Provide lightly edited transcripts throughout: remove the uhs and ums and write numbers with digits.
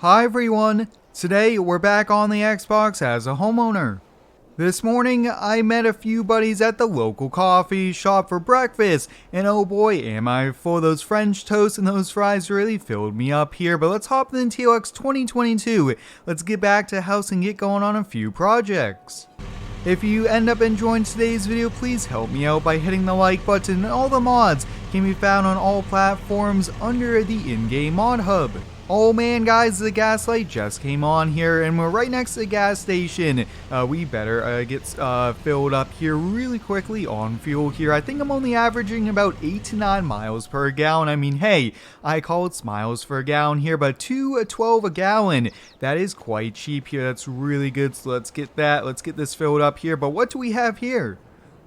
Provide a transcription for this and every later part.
Hi everyone, today we're back on the Xbox as a homeowner. This morning I met a few buddies at the local coffee shop for breakfast, and oh boy am I full. Those French toast and those fries really filled me up here. But let's hop into TLX 2022, let's get back to house and get going on a few projects. If you end up enjoying today's video, please help me out by hitting the like button, and all the mods can be found on all platforms under the in-game mod hub. Oh man guys, the gas light just came on here and we're right next to the gas station. We better get filled up here really quickly on fuel here. I think I'm only averaging about 8 to 9 miles per gallon. I mean, hey, I call it miles per gallon here, but $2.12 a gallon, that is quite cheap here. That's really good, so let's get this filled up here. But what do we have here?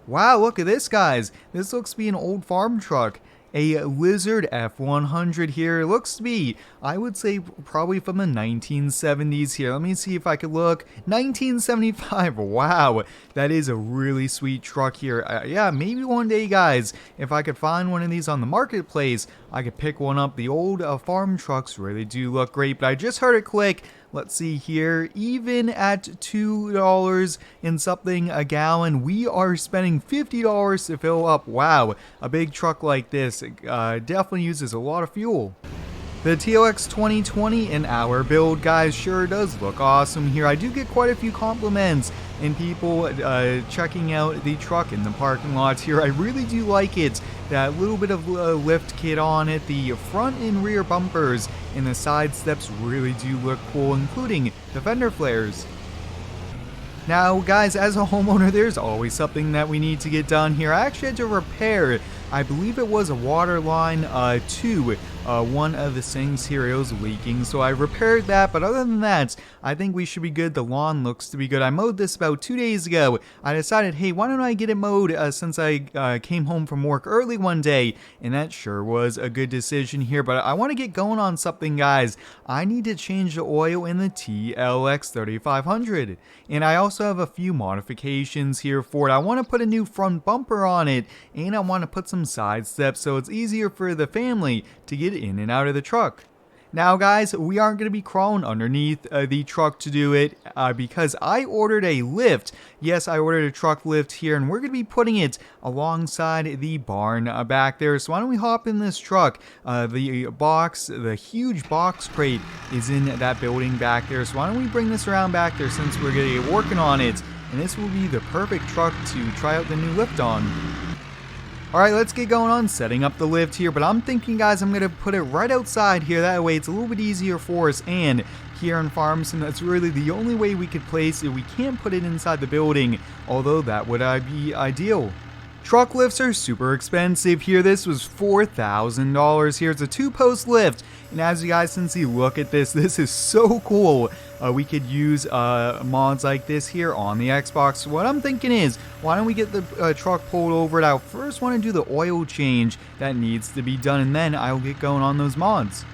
Wow, look at this guys. This looks to be an old farm truck. A Lizard F100 here. It looks to be, I would say, probably from the 1970s here. Let me see if I could look. 1975. Wow, that is a really sweet truck here. Yeah, maybe one day, guys, if I could find one of these on the marketplace, I could pick one up. The old farm trucks really do look great, but I just heard it click. Let's see here, even at $2 and something a gallon, we are spending $50 to fill up. Wow, a big truck like this definitely uses a lot of fuel. The TLX 2020 in our build, guys, sure does look awesome here. I do get quite a few compliments and people checking out the truck in the parking lots here. I really do like it. That little bit of lift kit on it, the front and rear bumpers and the side steps really do look cool, including the fender flares. Now guys, as a homeowner, there's always something that we need to get done here. I actually had to repair, I believe it was a water line to one of the sinks here. It was leaking, so I repaired that, but other than that, I think we should be good. The lawn looks to be good. I mowed this about 2 days ago. I decided, hey, why don't I get it mowed since I came home from work early one day, and that sure was a good decision here. But I want to get going on something, guys. I need to change the oil in the TLX 3500, and I also have a few modifications here for it. I want to put a new front bumper on it, and I want to put some side steps so it's easier for the family to get in and out of the truck. Now guys, we aren't going to be crawling underneath the truck to do it because I ordered a lift. Yes, I ordered a truck lift here, and we're going to be putting it alongside the barn back there. So why don't we hop in this truck? The huge box crate is in that building back there. So why don't we bring this around back there since we're going to get working on it. And this will be the perfect truck to try out the new lift on. Alright, let's get going on setting up the lift here, but I'm thinking, guys, I'm going to put it right outside here. That way it's a little bit easier for us, and here in Farmington, that's really the only way we could place it. We can't put it inside the building, although that would be ideal. Truck lifts are super expensive here. This was $4,000 here. It's a 2-post lift, and as you guys can see, look at this. This is so cool. We could use mods like this here on the Xbox. So what I'm thinking is, why don't we get the truck pulled over? I first want to do the oil change that needs to be done, and then I'll get going on those mods.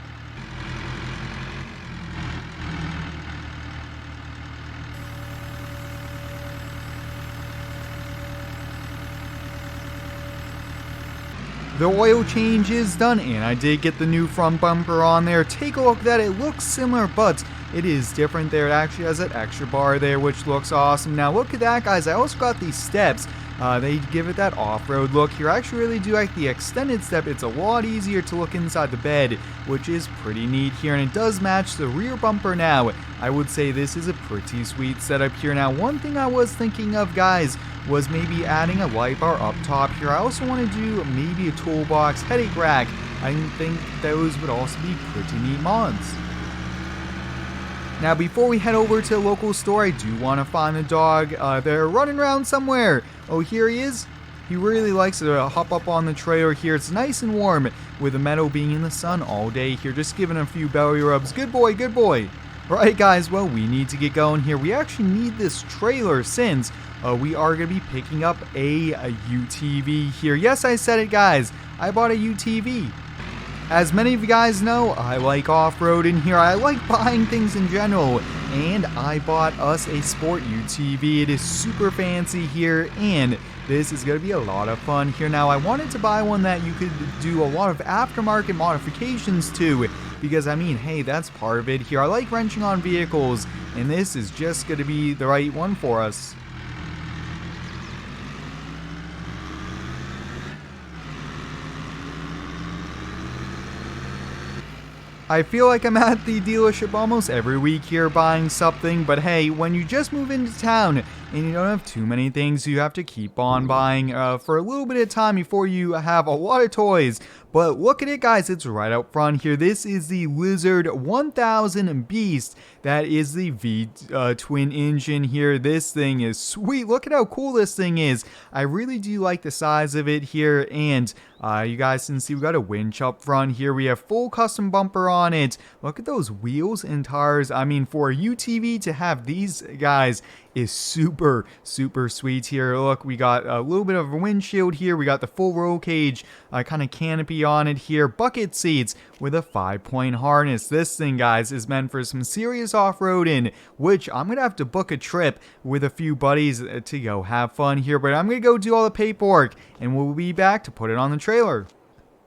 The oil change is done, and I did get the new front bumper on there. Take a look at that. It looks similar, but it is different there. It actually has that extra bar there, which looks awesome. Now look at that, guys. I also got these steps. They give it that off-road look here. I actually really do like the extended step. It's a lot easier to look inside the bed, which is pretty neat here, and it does match the rear bumper now. I would say this is a pretty sweet setup here. Now, one thing I was thinking of, guys, was maybe adding a light bar up top here. I also want to do maybe a toolbox headache rack. I think those would also be pretty neat mods. Now, before we head over to the local store, I do want to find the dog. They're running around somewhere. Oh, here he is. He really likes to hop up on the trailer here. It's nice and warm with the meadow being in the sun all day here. Just giving him a few belly rubs. Good boy, good boy. Alright guys, well, we need to get going here. We actually need this trailer since we are going to be picking up a UTV here. Yes, I said it, guys. I bought a UTV. As many of you guys know, I like off-roading here. I like buying things in general, and I bought us a sport UTV. It is super fancy here, and this is going to be a lot of fun here. Now, I wanted to buy one that you could do a lot of aftermarket modifications to because I mean, hey, that's part of it here. I like wrenching on vehicles, and this is just going to be the right one for us. I feel like I'm at the dealership almost every week here buying something, but hey, when you just move into town and you don't have too many things, you have to keep on buying for a little bit of time before you have a lot of toys. But look at it, guys, it's right up front here. This is the Lizard 1000 Beast. That is the V twin engine here. This thing is sweet. Look at how cool this thing is. I really do like the size of it here, and you guys can see we got a winch up front here. We have full custom bumper on it. Look at those wheels and tires. I mean, for a UTV to have these guys is super sweet here. Look, we got a little bit of a windshield here. We got the full roll cage kind of canopy on it here. Bucket seats with a 5-point harness. This thing, guys, is meant for some serious off-roading, which I'm gonna have to book a trip with a few buddies to go have fun here. But I'm gonna go do all the paperwork, and we'll be back to put it on the trailer.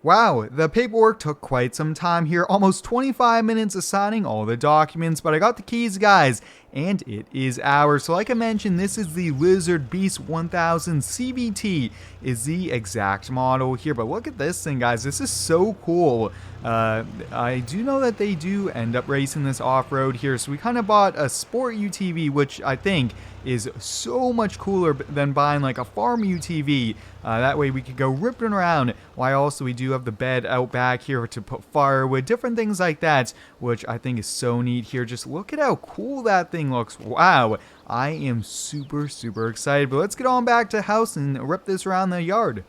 Wow, the paperwork took quite some time here, almost 25 minutes of signing all the documents, but I got the keys, guys, and it is ours. So like I mentioned, this is the Lizard Beast 1000 CVT is the exact model here, but look at this thing, guys. This is so cool. I do know that they do end up racing this off-road here, so we kind of bought a sport UTV, which I think is so much cooler than buying like a farm UTV. That way we could go ripping around, while also we do have the bed out back here to put firewood, different things like that, which I think is so neat here. Just look at how cool that thing looks. Wow, I am super excited, but let's get on back to the house and rip this around the yard.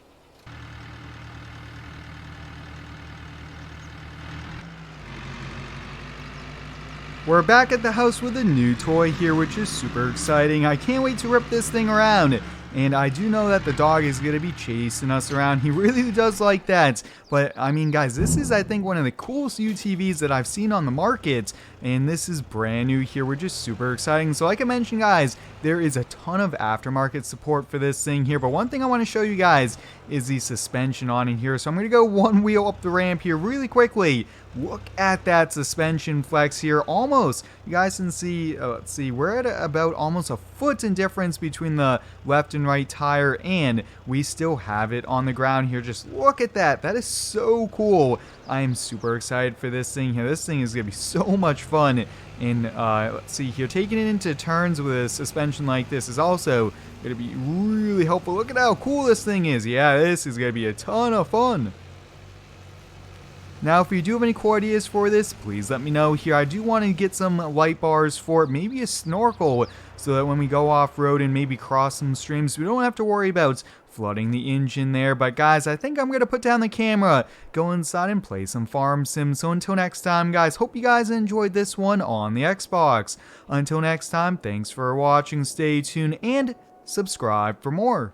We're back at the house with a new toy here, which is super exciting. I can't wait to rip this thing around. And I do know that the dog is going to be chasing us around. He really does like that. But, I mean, guys, this is, I think, one of the coolest UTVs that I've seen on the market. And this is brand new here, which is super exciting. So, like I mentioned, guys, there is a ton of aftermarket support for this thing here. But one thing I want to show you guys is the suspension on it here. So, I'm going to go one wheel up the ramp here really quickly. Look at that suspension flex here. Almost, you guys can see, let's see, we're at about almost a foot in difference between the left and right tire, and we still have it on the ground here. Just look at that. That is so cool. I am super excited for this thing here. This thing is going to be so much fun. And let's see here, taking it into turns with a suspension like this is also going to be really helpful. Look at how cool this thing is. Yeah, this is going to be a ton of fun. Now, if you do have any cool ideas for this, please let me know here. I do want to get some light bars for it, maybe a snorkel, so that when we go off-road and maybe cross some streams, we don't have to worry about flooding the engine there. But guys, I think I'm going to put down the camera, go inside and play some farm sims. So until next time, guys, hope you guys enjoyed this one on the Xbox. Until next time, thanks for watching, stay tuned, and subscribe for more.